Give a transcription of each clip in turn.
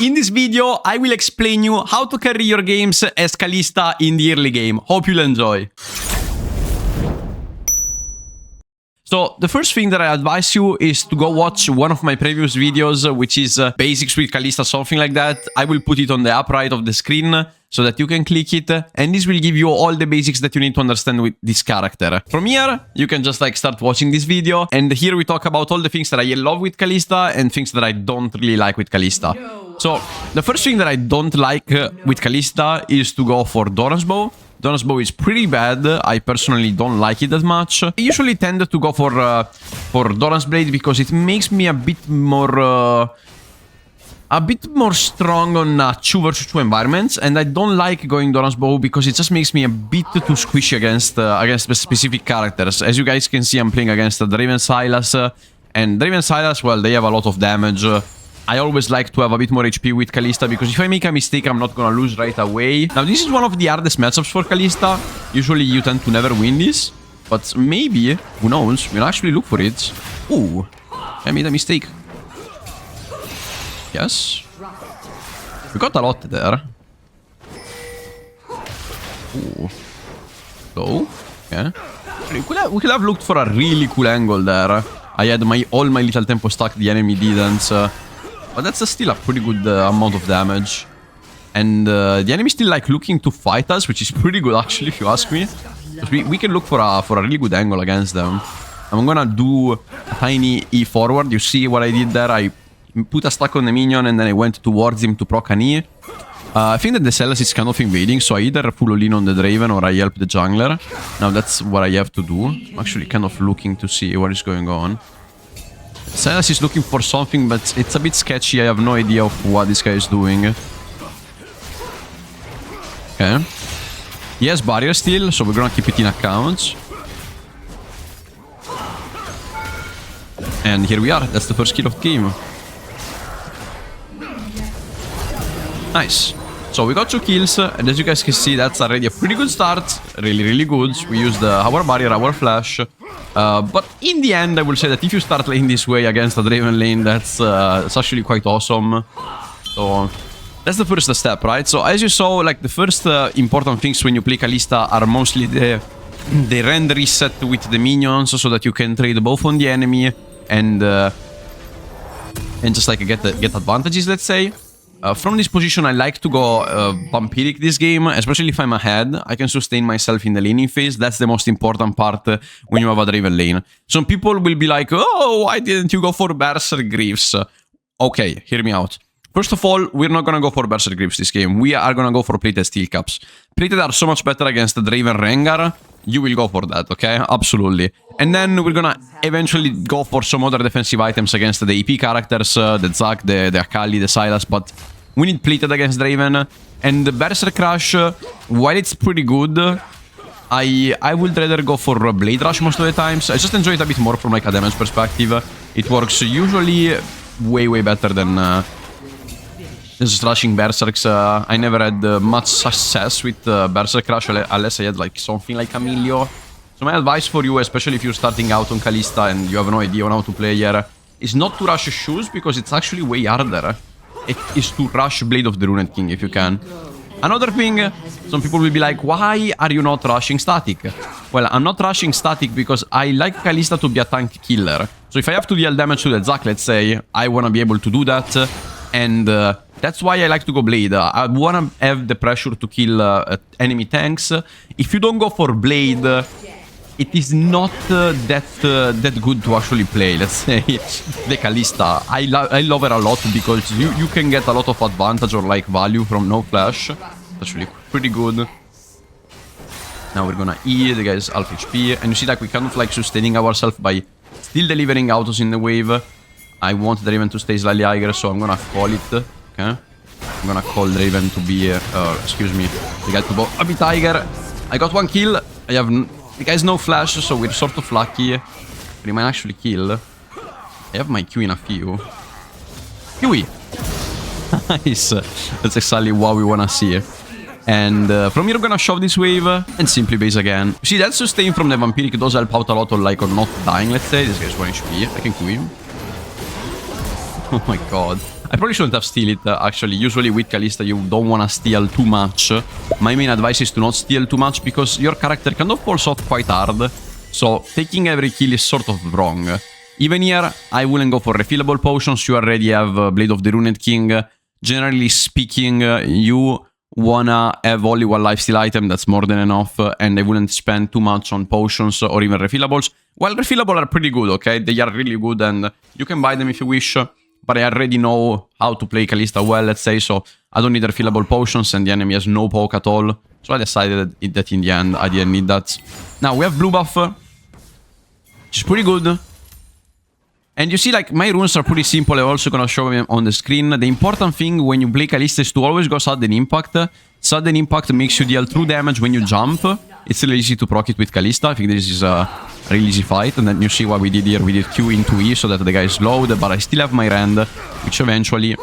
In this video, I will explain you how to carry your games as Kalista in the early game. Hope you'll enjoy. So, the first thing that I advise you is to go watch one of my previous videos, which is basics with Kalista, something like that. I will put it on the upper right of the screen so that you can click it, and this will give you all the basics that you need to understand with this character. From here, you can just start watching this video, and here we talk about all the things that I love with Kalista and things that I don't really like with Kalista. So, the first thing that I don't like with Kalista is to go for Doran's Bow. Doran's Bow is pretty bad. I personally don't like it that much. I usually tend to go for Doran's Blade because it makes me a bit more strong on 2 versus 2 environments, and I don't like going Doran's Bow because it just makes me a bit too squishy against specific characters. As you guys can see, I'm playing against Draven Silas, and Draven Silas, well, they have a lot of damage. I always like to have a bit more HP with Kalista because if I make a mistake, I'm not gonna lose right away. Now, this is one of the hardest matchups for Kalista. Usually, you tend to never win this, but maybe, who knows, we'll actually look for it. Ooh, I made a mistake. Yes. We got a lot there. Ooh. So, yeah. We could have looked for a really cool angle there. I had all my little tempo stack, the enemy didn't. But that's still a pretty good amount of damage. And the enemy still looking to fight us, which is pretty good actually, if you ask me. We can look for a really good angle against them. I'm gonna do a tiny E forward. You see what I did there? I put a stack on the minion and then I went towards him to proc an E. I think that the Celas is kind of invading, so I either full all in on the Draven or I help the jungler. Now that's what I have to do. I'm actually kind of looking to see what is going on. Celas is looking for something, but it's a bit sketchy. I have no idea of what this guy is doing. Okay. He has barrier still, so we're gonna keep it in account. And here we are. That's the first kill of the game. Nice. So we got 2 kills, and as you guys can see, that's already a pretty good start. Really, really good. We used our barrier, our flash. But in the end, I will say that if you start playing this way against a Draven lane, that's it's actually quite awesome. So that's the first step, right? So as you saw, the first important things when you play Kalista are mostly the rend reset with the minions, so that you can trade both on the enemy and just get advantages, let's say. From this position, I like to go vampiric this game, especially if I'm ahead. I can sustain myself in the laning phase. That's the most important part when you have a Draven lane. Some people will be like, oh, why didn't you go for Berserk Greaves? Okay, hear me out. First of all, we're not gonna go for Berserk Greaves this game. We are gonna go for Plated Steel Caps. Plated are so much better against the Draven Rengar. You will go for that, okay? Absolutely. And then we're gonna eventually go for some other defensive items against the AP characters, the Zac, the Akali, the Sylas, but we need Plated against Draven. And the Berserk Rush, while it's pretty good, I would rather go for Blade Rush most of the times. I just enjoy it a bit more from a damage perspective. It works usually way better than just rushing Berserks. I never had much success with Berserk Rush unless I had something like Emilio. So my advice for you, especially if you're starting out on Kalista and you have no idea on how to play here, is not to rush shoes because it's actually way harder. It is to rush Blade of the Ruined King if you can. Another thing, some people will be like, why are you not rushing Static? Well, I'm not rushing Static because I like Kalista to be a tank killer. So if I have to deal damage to the Zac, let's say, I want to be able to do that. And that's why I like to go Blade. I want to have the pressure to kill enemy tanks. If you don't go for Blade, it is not that good to actually play, let's say, the Kalista. I love her a lot because you can get a lot of advantage or value from no flash. That's really pretty good. Now we're gonna E, the guy's half HP, and you see we kind of sustaining ourselves by still delivering autos in the wave. I want Draven to stay slightly higher, so I'm gonna call it, okay? I'm gonna call Draven to be, excuse me, the guy to go a bit higher. I got 1 kill. The guy's no flash, so we're sort of lucky. But he might actually kill. I have my Q in a few. Q-E! Nice. That's exactly what we wanna see. And from here, we're gonna shove this wave and simply base again. See, that sustain from the Vampiric does help out a lot on on not dying, let's say. This guy's 1 HP. I can Q him. Oh my god. I probably shouldn't have steal it, actually. Usually with Kalista, you don't want to steal too much. My main advice is to not steal too much, because your character kind of falls off quite hard. So taking every kill is sort of wrong. Even here, I wouldn't go for refillable potions. You already have Blade of the Ruined King. Generally speaking, you wanna have only one lifesteal item, that's more than enough, and I wouldn't spend too much on potions or even refillables. Well, refillable are pretty good, okay? They are really good, and you can buy them if you wish, but I already know how to play Kalista well, let's say, so I don't need refillable potions, and the enemy has no poke at all, so I decided that in the end I didn't need that. Now, we have blue buff, which is pretty good. And you see, like, my runes are pretty simple. I'm also gonna show them on the screen. The important thing when you play Kalista is to always go sudden impact. Sudden impact makes you deal true damage when you jump. It's really easy to proc it with Kalista. I think this is a really easy fight. And then you see what we did here. We did Q into E so that the guy is slowed, but I still have my Rend, which eventually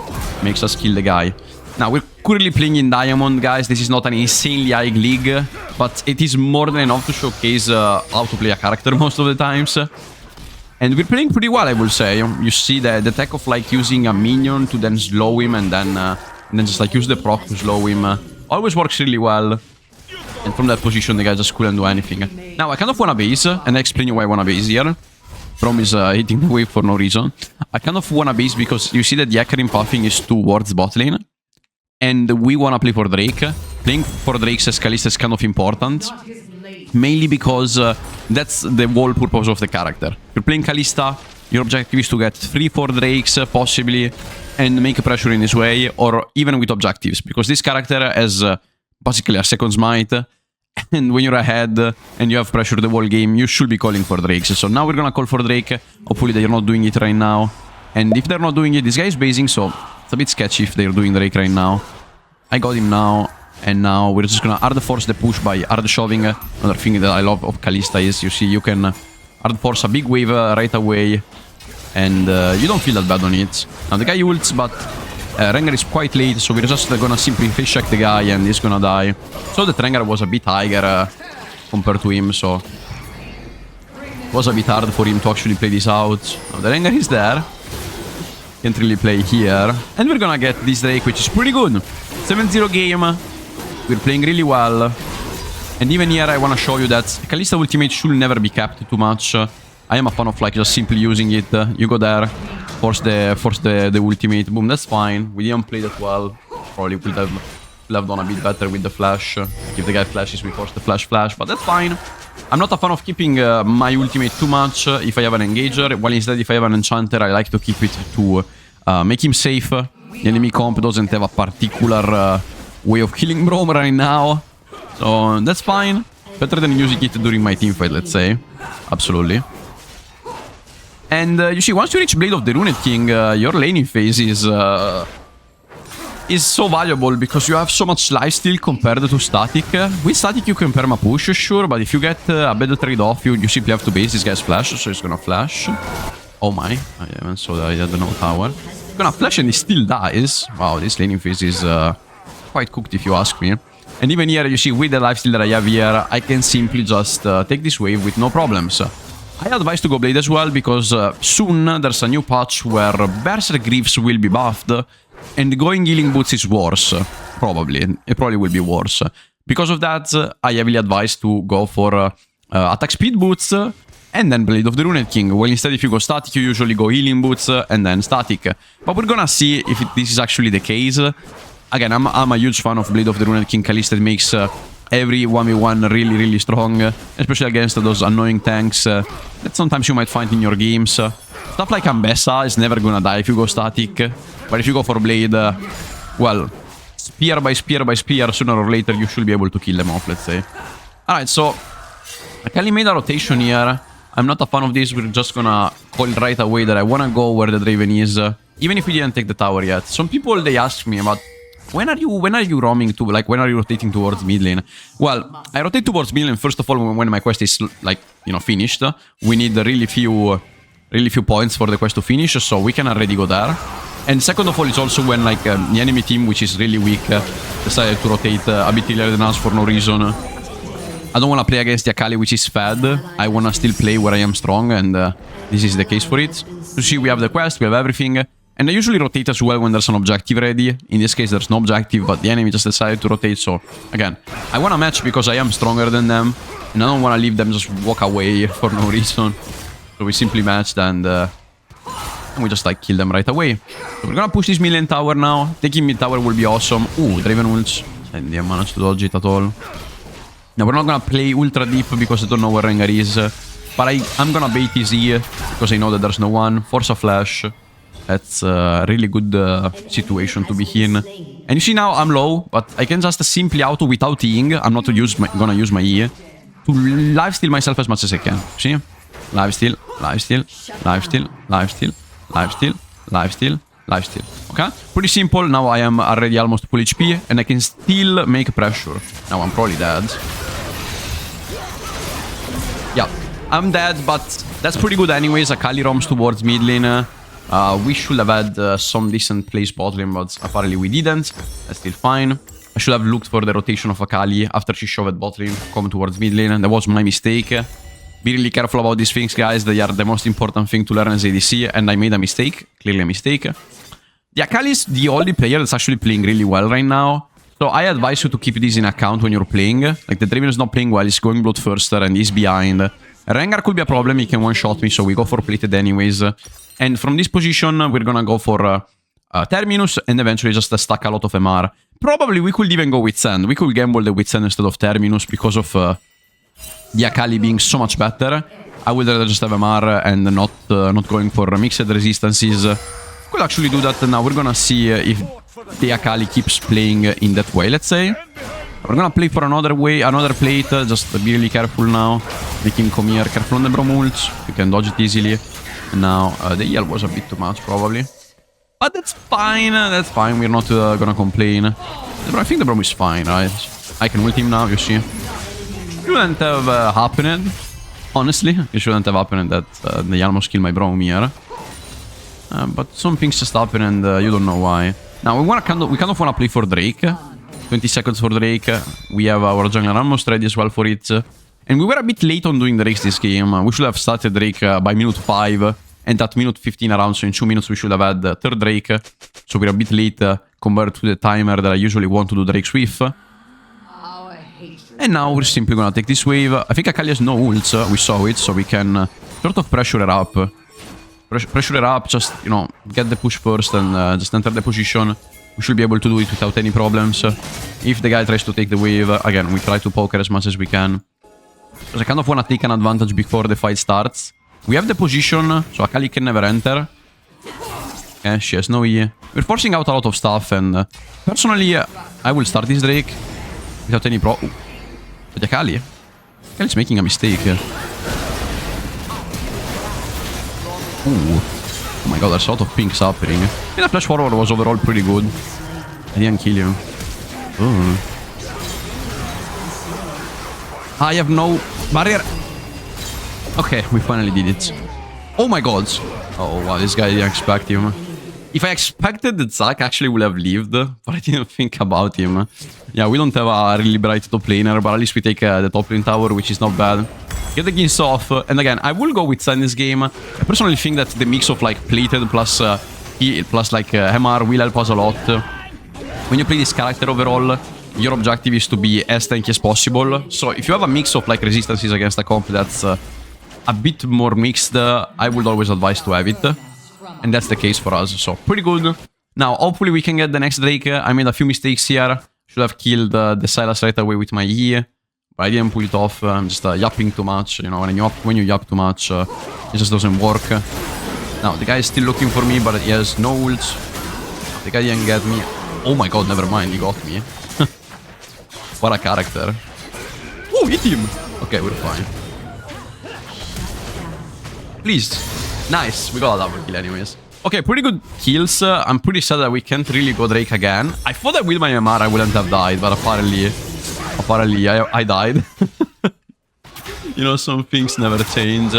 makes us kill the guy. Now, we're currently playing in Diamond, guys. This is not an insanely high league, but it is more than enough to showcase how to play a character most of the times. And we're playing pretty well, I will say. You see the tech of like using a minion to then slow him and then just like use the proc to slow him. Always works really well. And from that position, the guy just couldn't do anything. Now, I kind of want a base, and I explain you why I want a base here. From is hitting the wave for no reason. I kind of want a base because you see that the Hecarim pathing is towards bot lane. And we want to play for Drake. Playing for Drake as Kalista is kind of important. Mainly because that's the whole purpose of the character. If you're playing Kalista, your objective is to get 3-4 Drakes, possibly, and make pressure in this way, or even with objectives. Because this character has basically a second smite, and when you're ahead and you have pressure the whole game, you should be calling for Drakes. So now we're gonna call for Drake. Hopefully they're not doing it right now. And if they're not doing it, this guy is basing, so it's a bit sketchy if they're doing Drake right now. I got him now. And now we're just gonna hard force the push by hard shoving. Another thing that I love of Kalista is, you see, you can hard force a big wave right away. And you don't feel that bad on it. Now the guy ults, but Rengar is quite late, so we're just gonna simply face check the guy and he's gonna die. So the Rengar was a bit higher compared to him, so it was a bit hard for him to actually play this out. Now the Rengar is there. Can't really play here. And we're gonna get this Drake, which is pretty good. 7-0 game. We're playing really well. And even here I want to show you that Kalista ultimate should never be capped too much. I am a fan of like just simply using it. You go there, force the ultimate. Boom, that's fine. We didn't play that well. Probably would have done a bit better with the flash. If the guy flashes, we force the flash, but that's fine. I'm not a fan of keeping my ultimate too much if I have an engager. While instead, if I have an enchanter, I like to keep it to make him safe. The enemy comp doesn't have a particular way of killing Braum right now. So that's fine. Better than using it during my teamfight, let's say. Absolutely. And you see, once you reach Blade of the Ruined King, your laning phase is so valuable because you have so much lifesteal compared to static. With static you can perma push, sure, but if you get a better trade-off, you simply have to base this guy's flash, so he's gonna flash. Oh my, I haven't saw that, I had no tower. He's gonna flash and he still dies. Wow, this laning phase is quite cooked if you ask me. And even here, you see, with the lifesteal that I have here, I can simply just take this wave with no problems. I advise to go Blade as well, because soon there's a new patch where Berserk Greaves will be buffed, and going Healing Boots is worse, probably. It probably will be worse. Because of that, I heavily advise to go for Attack Speed Boots, and then Blade of the Ruined King. Well, instead, if you go Static, you usually go Healing Boots, and then Static. But we're gonna see if this is actually the case. Again, I'm a huge fan of Blade of the Ruined King Kalista. It makes every 1v1 really, really strong, especially against those annoying tanks that sometimes you might find in your games. Stuff like Ambessa is never gonna die if you go Static, but if you go for Blade, well, spear by spear by spear, sooner or later you should be able to kill them off, let's say. Alright, so Akali made a rotation here. I'm not a fan of this. We're just gonna call right away that I wanna go where the Draven is, even if we didn't take the tower yet. Some people, they ask me about when are you roaming to, like, when are you rotating towards mid lane? Well, I rotate towards mid lane first of all when my quest is, like, you know, finished. We need really few points for the quest to finish, so we can already go there. And second of all, it's also when, like, the enemy team, which is really weak, decided to rotate a bit earlier than us for no reason. I don't want to play against the Akali, which is fed. I want to still play where I am strong, and this is the case for it. You see, we have the quest, we have everything. And I usually rotate as well when there's an objective ready. In this case, there's no objective, but the enemy just decided to rotate. So, again, I want a match because I am stronger than them. And I don't want to leave them just walk away for no reason. So we simply matched and we just like kill them right away. So we're gonna push this million tower now. Taking mid tower will be awesome. Ooh, Draven ults. I didn't manage to dodge it at all. Now we're not gonna play ultra deep because I don't know where Rengar is. But I'm gonna bait his E because I know that there's no one. Force a flash. That's a really good situation to be in. And you see now I'm low, but I can just simply auto without Eing. I'm not gonna use my E to lifesteal myself as much as I can. See? Lifesteal, lifesteal, lifesteal, lifesteal, lifesteal, lifesteal, lifesteal. Okay? Pretty simple. Now I am already almost full HP and I can still make pressure. Now I'm probably dead. Yeah, I'm dead, but that's pretty good anyways. Akali roams towards mid lane. We should have had some decent plays bot lane, but apparently we didn't. That's still fine. I should have looked for the rotation of Akali after she shoved bot lane, come towards mid lane, and that was my mistake. Be really careful about these things, guys. They are the most important thing to learn as ADC, and I made a mistake. Clearly a mistake. The Akali is the only player that's actually playing really well right now. So I advise you to keep this in account when you're playing. Like, the Draven is not playing well, he's going Bloodthirster, and he's behind. Rengar could be a problem, he can one-shot me, so we go for plated anyways. And from this position, we're gonna go for Terminus, and eventually just stack a lot of MR. Probably we could even go with Sand. We could gamble the with Sand instead of Terminus because of the Akali being so much better. I would rather just have MR and not going for mixed resistances. Could actually do that. Now we're gonna see if the Akali keeps playing in that way, let's say. We're gonna play for another plate. Just be really careful now. Make him come here. Careful on the Brom ult. You can dodge it easily. And now the heal was a bit too much, probably. But that's fine. That's fine. We're not gonna complain. I think the Brom is fine, right? I can ult him now, you see. Shouldn't have happened. Honestly, it shouldn't have happened that they almost killed my Brom here. But some things just happen and you don't know why. Now we kind of wanna play for Drake. 20 seconds for Drake. We have our jungler almost ready as well for it. And we were a bit late on doing Drakes this game. We should have started Drake by minute 5. And at minute 15 around, so in 2 minutes we should have had third Drake. So we're a bit late compared to the timer that I usually want to do Drakes with. And now we're simply gonna take this wave. I think Akali has no ults. We saw it, so we can sort of pressure her up. Pressure her up, just, you know, get the push first and just enter the position. We should be able to do it without any problems. If the guy tries to take the wave, again, we try to poke her as much as we can. Because I kind of want to take an advantage before the fight starts. We have the position, so Akali can never enter. Okay, she has no E. We're forcing out a lot of stuff, and personally, I will start this Drake without any pro... But Akali? Akali's making a mistake here. Ooh. Oh my god, there's a lot of pinks happening. I think the flash forward was overall pretty good. I didn't kill him. Ooh. I have no barrier. Okay, we finally did it. Oh my god. Oh wow, this guy didn't expect him. If I expected that Zac actually would have lived, but I didn't think about him. Yeah, we don't have a really bright top laner, but at least we take the top lane tower, which is not bad. Get the Gins off, and again, I will go with Sand this game. I personally think that the mix of like plated plus like MR will help us a lot. When you play this character overall, your objective is to be as tanky as possible. So if you have a mix of like resistances against a comp that's a bit more mixed, I would always advise to have it. And that's the case for us, so pretty good. Now, hopefully we can get the next Drake. I made a few mistakes here. Should have killed the Sylas right away with my E. But I didn't pull it off. I'm just yapping too much. You know, when you yap too much, it just doesn't work. Now, the guy is still looking for me, but he has no ult. The guy didn't get me. Oh my god, never mind, he got me. What a character. Oh, hit him! Okay, we're fine. Please. Nice, we got a double kill anyways. Okay, pretty good kills. I'm pretty sad that we can't really go Drake again. I thought that with my MR I wouldn't have died, but apparently I died. You know, some things never change.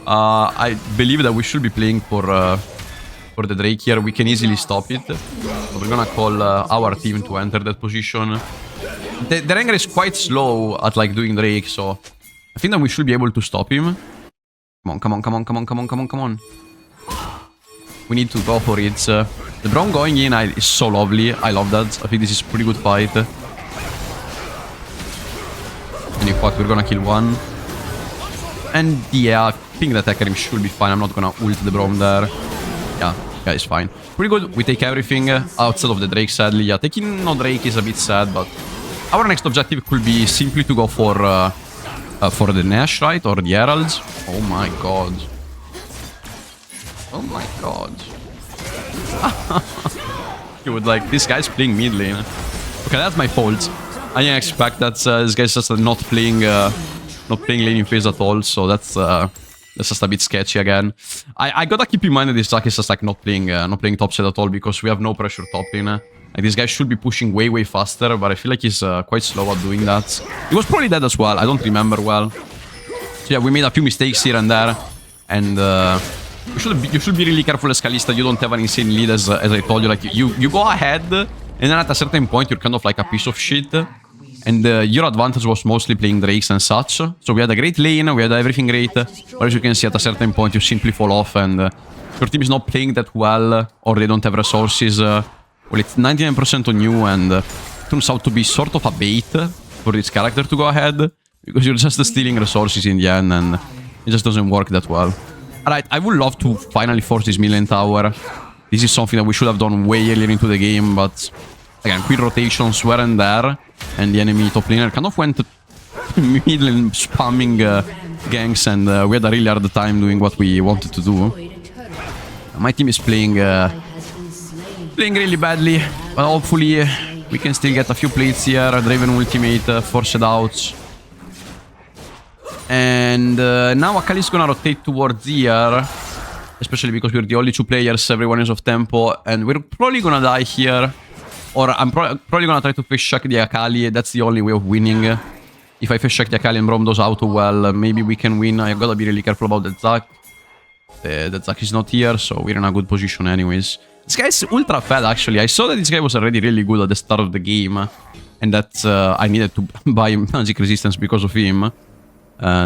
I believe that we should be playing for the Drake here. We can easily stop it. So we're gonna call our team to enter that position. The Rengar is quite slow at like doing Drake, so I think that we should be able to stop him. Come on, come on, come on, come on, come on, come on, come on. We need to go for it. The Braum going in is so lovely. I love that. I think this is a pretty good fight. And in fact, we're gonna kill one. And yeah, I think that Hecarim should be fine. I'm not gonna ult the Braum there. Yeah, it's fine. Pretty good. We take everything outside of the Drake, sadly. Yeah, taking no Drake is a bit sad, but our next objective could be simply to go for the Nash, right? Or the Heralds. Oh my god. Oh my god. You would like, this guy's playing mid lane. Okay, that's my fault. I didn't expect that this guy's just not playing laning phase at all, so that's just a bit sketchy again. I gotta keep in mind that this Zac is just like not playing top side at all, because we have no pressure top lane. Like, this guy should be pushing way faster, but I feel like he's quite slow at doing that. He was probably dead as well, I don't remember well. So yeah, we made a few mistakes here and there, and you should be really careful as Kalista. You don't have an insane lead, as I told you. Like, you go ahead, and then at a certain point you're kind of like a piece of shit. And your advantage was mostly playing Drakes and such. So we had a great lane, we had everything great. But as you can see, at a certain point you simply fall off, and your team is not playing that well, or they don't have resources. Well, it's 99% on you, and turns out to be sort of a bait for this character to go ahead, because you're just stealing resources in the end, and it just doesn't work that well. Alright, I would love to finally force this million tower. This is something that we should have done way earlier into the game, but again, quick rotations were and there, and the enemy top laner kind of went mid lane spamming ganks, and we had a really hard time doing what we wanted to do. My team is playing really badly, but hopefully we can still get a few plates here. Draven ultimate, force it out. And now Akali is gonna rotate towards here, especially because we're the only two players, everyone is off tempo, and we're probably gonna die here. Or I'm probably gonna try to face check the Akali. That's the only way of winning. If I face check the Akali and Braum does auto well, maybe we can win. I gotta be really careful about that Zac. That Zac is not here, so we're in a good position anyways. This guy is ultra fed, actually. I saw that this guy was already really good at the start of the game, and that I needed to buy magic resistance because of him.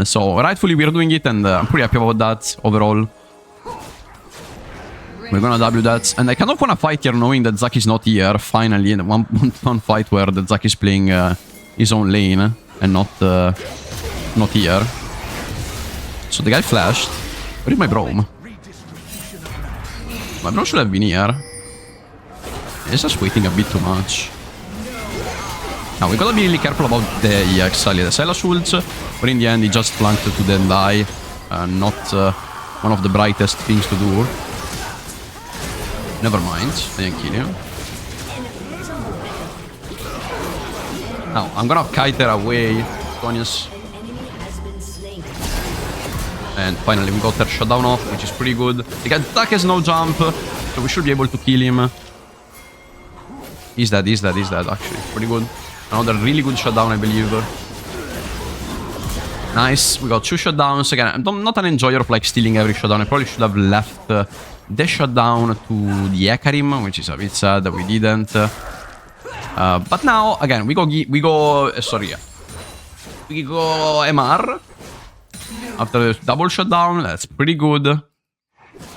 So rightfully we're doing it, and I'm pretty happy about that overall. We're gonna W that, and I kind of wanna fight here knowing that Zac is not here, finally, in one fight where the Zac is playing his own lane, and not here. So the guy flashed. Where is my Braum? My Braum should have been here. He's just waiting a bit too much. Now we gotta be really careful about the EX, the Sylas ult, but in the end he just flanked to then die. Not one of the brightest things to do. Never mind, I didn't kill him. Now I'm gonna kite her away, Gonius. And finally we got her shutdown off, which is pretty good. The attack has no jump, so we should be able to kill him. He's dead, actually. Pretty good. Another really good shutdown, I believe. Nice, we got 2 shutdowns. Again, I'm not an enjoyer of like stealing every shutdown. I probably should have left the shutdown to the Hecarim, which is a bit sad that we didn't. But now, again, we go MR. After the double shutdown, that's pretty good.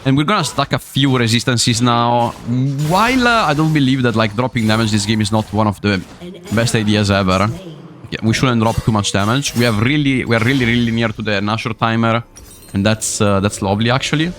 And we're gonna stack a few resistances now. While I don't believe that like dropping damage this game is not one of the best ideas ever. Yeah, we shouldn't drop too much damage. We are really near to the Nashor timer, and that's lovely actually.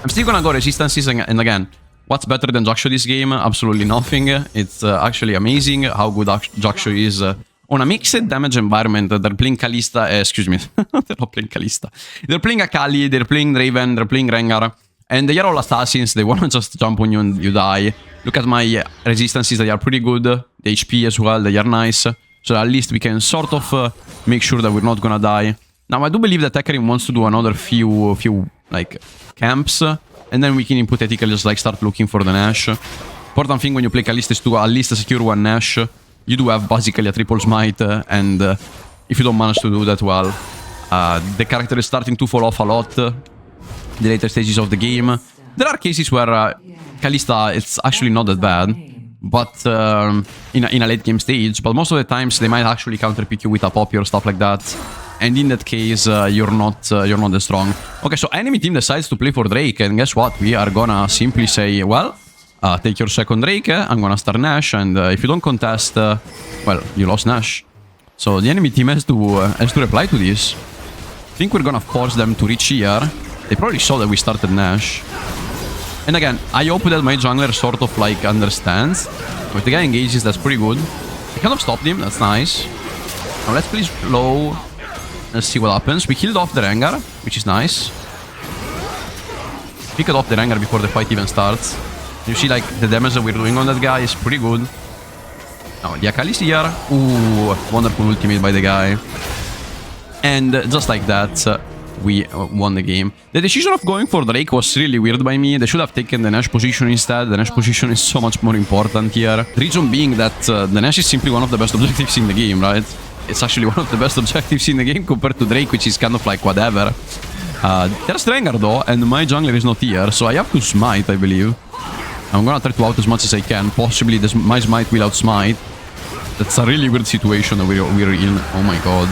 I'm still gonna go resistances, and again, what's better than Jaksho this game? Absolutely nothing. It's actually amazing how good Jaksho is. On a mixed damage environment, they're playing Kalista, excuse me, they're not playing Kalista. They're playing Akali, they're playing Draven, they're playing Rengar, and they are all assassins, they wanna just jump on you and you die. Look at my resistances, they are pretty good, the HP as well, they are nice, so at least we can sort of make sure that we're not gonna die. Now I do believe that Hecarim wants to do another few like camps, and then we can hypothetically just like start looking for the Nash. Important thing when you play Kalista is to at least secure one Nash. You do have basically a triple smite, and if you don't manage to do that well, the character is starting to fall off a lot the later stages of the game. There are cases where Kalista, it's actually not that bad, but in a late game stage, but most of the times they might actually counter pick you with a poppy or stuff like that. And in that case, you're not that strong. Okay, so enemy team decides to play for Drake, and guess what? We are gonna simply say, well, take your second Drake, I'm gonna start Nash, and if you don't contest, well, you lost Nash. So the enemy team has to reply to this. I think we're gonna force them to reach here. They probably saw that we started Nash. And again, I hope that my jungler sort of like understands. If the guy engages, that's pretty good. I kind of stopped him, that's nice. Now let's please low. Let's see what happens. We killed off the Rengar, which is nice. Picked off the Rengar before the fight even starts. You see, like, the damage that we're doing on that guy is pretty good. Now, the Kalista here. Ooh, wonderful ultimate by the guy. And just like that, we won the game. The decision of going for Drake was really weird by me. They should have taken the Nash position instead. The Nash position is so much more important here. The reason being that the Nash is simply one of the best objectives in the game, right? It's actually one of the best objectives in the game compared to Drake, which is kind of like whatever. There's Rengar though, and my jungler is not here, so I have to smite, I believe. I'm gonna try to out as much as I can. Possibly my smite will outsmite. That's a really weird situation that we're in. Oh my god.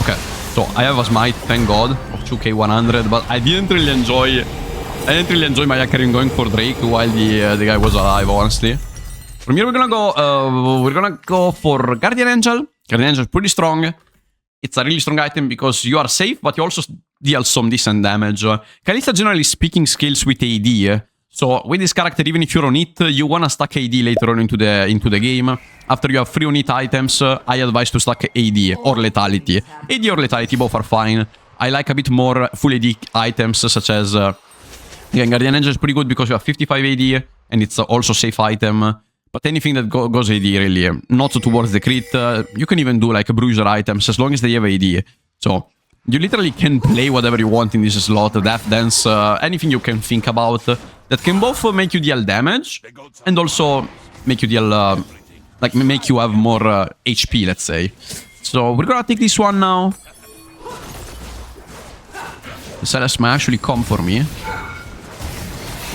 Okay, so I have a smite, thank god, of 2k100, but I didn't really enjoy my Akarim going for Drake while the guy was alive, honestly. From here we're gonna go for Guardian Angel. Guardian Angel is pretty strong. It's a really strong item because you are safe, but you also deal some decent damage. Kalista, generally speaking, scales with AD. So with this character, even if you're on it, you wanna stack AD later on into the game. After you have 3 on it items, I advise to stack AD or Lethality. AD or Lethality, both are fine. I like a bit more full AD items, such as again, Guardian Angel is pretty good because you have 55 AD, and it's also safe item. But anything that goes AD, really, not towards the crit, you can even do like bruiser items as long as they have AD. So you literally can play whatever you want in this slot, Death Dance, anything you can think about that can both make you deal damage and also make you deal, like make you have more HP, let's say. So we're gonna take this one now. The Celeste might actually come for me.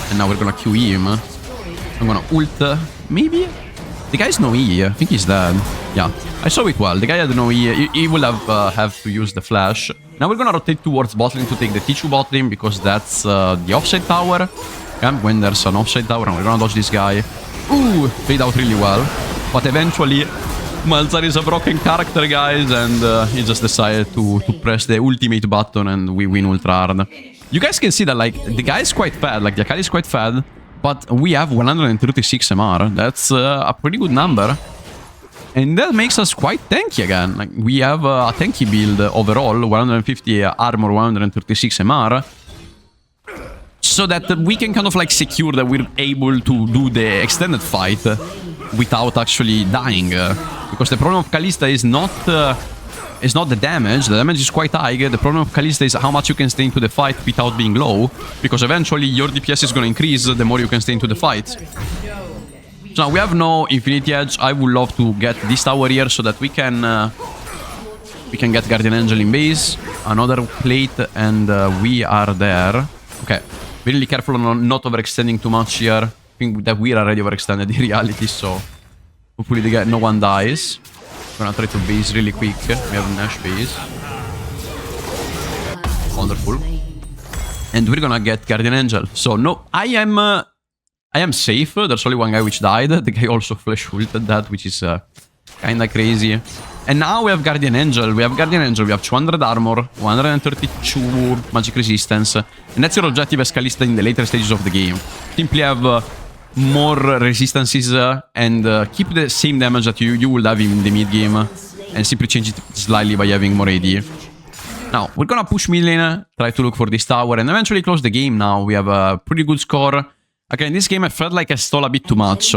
And now we're gonna Q him. I'm gonna ult. Maybe? The guy has no E. I think he's dead. Yeah, I saw it well. The guy had no E. He will have to use the flash. Now we're gonna rotate towards bot lane to take the T2 bot lane because that's the offside tower. Yeah, when there's an offside tower, and we're gonna dodge this guy. Ooh, played out really well. But eventually, Malzahar is a broken character, guys, and he just decided to press the ultimate button and we win ultra hard. You guys can see that, like, the guy is quite fat. Like, the Akali is quite fat. But we have 136 MR. That's a pretty good number. And that makes us quite tanky again. Like, we have a tanky build overall. 150 armor, 136 MR. So that we can kind of like secure that we're able to do the extended fight without actually dying. Because the problem of Kalista is not the damage. The damage is quite high. The problem of Kalista is how much you can stay into the fight without being low. Because eventually your DPS is going to increase the more you can stay into the fight. So now we have no Infinity Edge. I would love to get this tower here so that we can get Guardian Angel in base. Another plate and we are there. Okay. Be really careful on not overextending too much here. I think that we are already overextended in reality, so hopefully no one dies. Gonna try to base really quick. We have Nash base. Wonderful. And we're gonna get Guardian Angel. So no, I am safe. There's only one guy which died. The guy also flash ulted that, which is kinda crazy. And now we have Guardian Angel. We have 200 armor, 132 magic resistance. And that's your objective as Kalista in the later stages of the game. Simply have more resistances and keep the same damage that you would have in the mid game. And simply change it slightly by having more AD. Now, we're gonna push mid lane, try to look for this tower, and eventually close the game now. We have a pretty good score. Okay, in this game I felt like I stole a bit too much.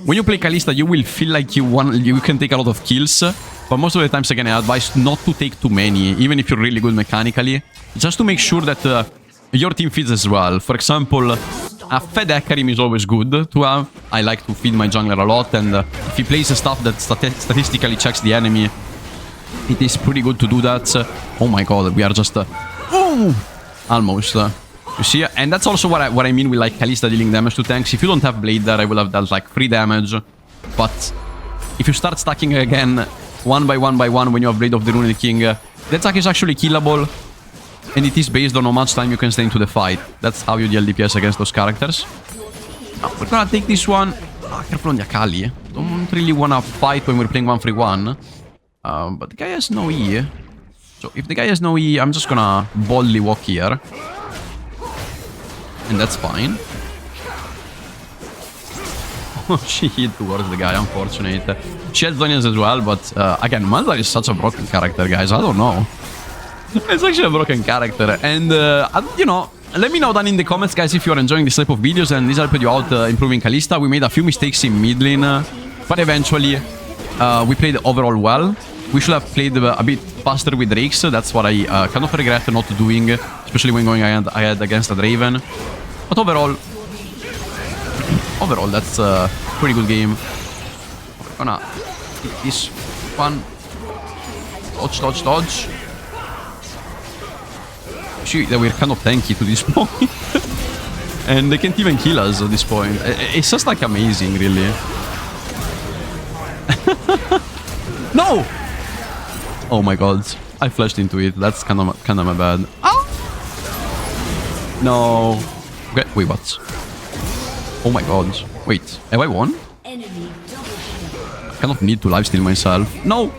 When you play Kalista, you will feel like you can take a lot of kills. But most of the times, again, I advise not to take too many, even if you're really good mechanically. Just to make sure that your team feeds as well. For example, a fed Akarim is always good to have. I like to feed my jungler a lot, and if he plays stuff that statistically checks the enemy, it is pretty good to do that. Oh my god, we are just... almost. You see? And that's also what I mean with like Kalista dealing damage to tanks. If you don't have Blade there, I will have dealt like 3 damage. But if you start stacking again one by one by one when you have Blade of the Rune King. The attack is actually killable, and it is based on how much time you can stay into the fight. That's how you deal DPS against those characters. Now, we're gonna take this one. Careful on the Akali. Don't really wanna fight when we're playing 1-3-1. But the guy has no E. So if the guy has no E, I'm just gonna boldly walk here. And that's fine. She hit towards the guy, unfortunate. She has Zonias as well, but again, Malzar is such a broken character, guys. I don't know. It's actually a broken character. And, you know, let me know down in the comments, guys, if you're enjoying this type of videos and this helped you out improving Kalista. We made a few mistakes in mid lane, but eventually we played overall well. We should have played a bit faster with Drakes. That's what I kind of regret not doing, especially when going ahead against a Draven. But overall, that's a pretty good game. We're gonna hit this one. Dodge, dodge, dodge. See that we're kind of tanky to this point. And they can't even kill us at this point. It's just like amazing, really. No! Oh my god. I flashed into it. That's kind of my bad. Oh! No. Okay, wait, what? Oh my god. Wait, have I won? I kind of need to lifesteal myself. No!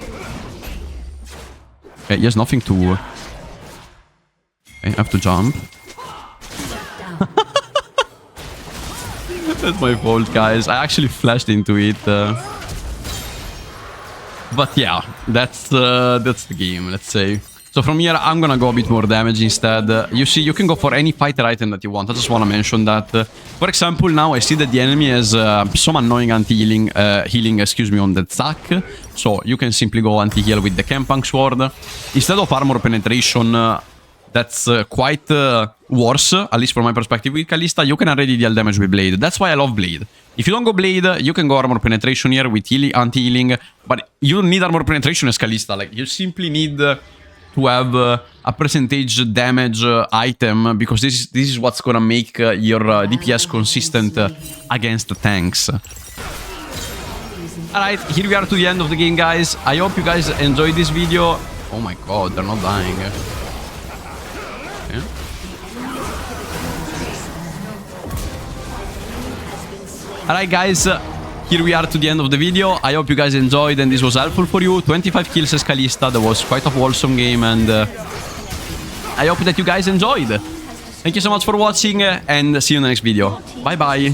Okay, he has nothing to... Okay, I have to jump. That's my fault, guys. I actually flashed into it. But yeah, that's the game, let's say. So from here, I'm gonna go a bit more damage instead. You see, you can go for any fighter item that you want. I just want to mention that. For example, now I see that the enemy has some annoying anti-healing, on the stack. So you can simply go anti-heal with the Kempang Sword. Instead of armor penetration, that's quite worse, at least from my perspective. With Kalista, you can already deal damage with Blade. That's why I love Blade. If you don't go Blade, you can go armor penetration here with anti-healing. But you don't need armor penetration as Kalista. Like, you simply need... to have a percentage damage item, because this is what's gonna make your DPS consistent against the tanks. Alright, here we are to the end of the game, guys. I hope you guys enjoyed this video. Oh my god, they're not dying. Okay. Alright, guys. Here we are to the end of the video. I hope you guys enjoyed and this was helpful for you. 25 kills as Kalista. That was quite a wholesome game, and I hope that you guys enjoyed. Thank you so much for watching, and see you in the next video. Bye bye.